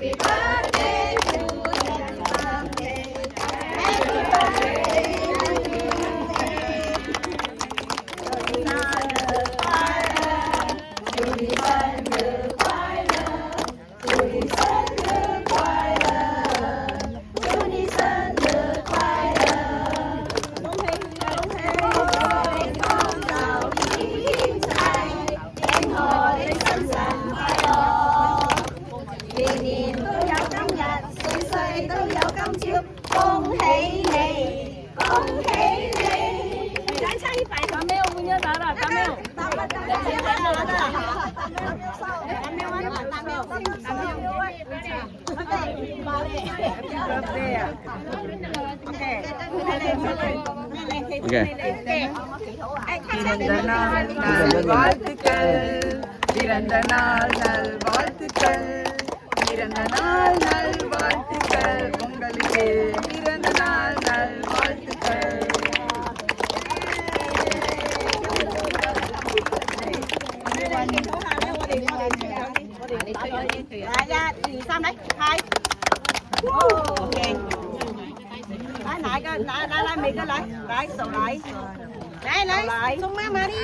Happy birthday to you, Happy birthday to you. 祝你生日快乐，祝你生日快乐，祝你生日快乐，恭喜恭走精彩，天河的生日快樂，年年都有今日，歲歲都有今朝，恭喜你，恭喜你！來唱一百，咱沒有punya darah，咱沒有。பிறந்த நாள் நல்வாழ்த்துக்கள் பிறந்த நாள் நல்வாழ்த்துக்கள் உங்களுக்கு பிறந்த நாள் நல்வாழ்த்துக்கள் Dạ, gì sao đấy? Hai. Ok. Lại mì cái lại. Lại, sầu lại. Lại. Xuống má mà đi.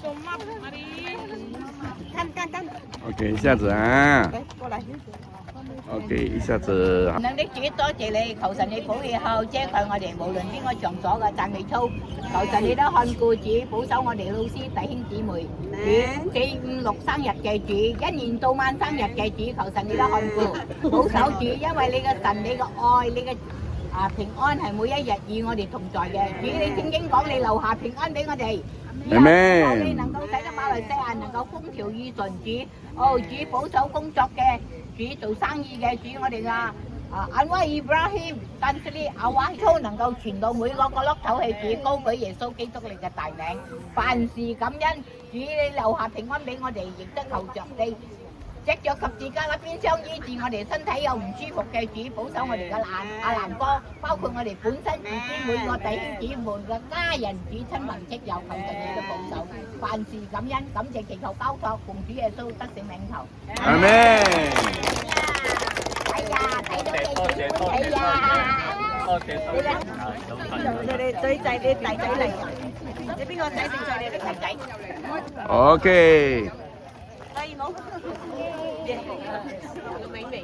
Xuống má mà đi. Canh. OK， 一下子啊。過嚟。OK， 一下子。能的主多謝你，求神你保佑後遮蓋我哋，無論邊個場所嘅讚美操，求神你都看顧主，保守我哋老師弟兄姊妹。主4、5、6生日嘅主，一年到晚生日嘅主，求神你都看顧，保守主，因為你嘅神、你嘅愛、你嘅平安係每一日與我哋同在嘅。主你正經講，你留下平安俾我哋。Amen。你能夠使得馬來西亞能夠風調雨順，主，主保守工作嘅。主做生意嘅主，我哋嘅安威Ibrahim，但是呢阿瓦操能夠傳到每個角落頭去，主高舉耶穌基督你嘅大名，凡事感恩，主你留下平安俾我哋，亦都求着你，藉着十字架嘅鞭傷醫治我哋身體有唔舒服嘅主，保守我哋嘅阿蘭哥，包括我哋本身自己每個弟兄姊妹嘅家人主親朋戚友，求神你都保守，凡事感恩，感謝祈求交託，奉主耶穌得勝名頭。阿門。哎呀，睇到你幾歡喜呀！你最仔你弟仔嚟㗎，你邊個仔定在你啲弟仔 OK。可以冇？個美味。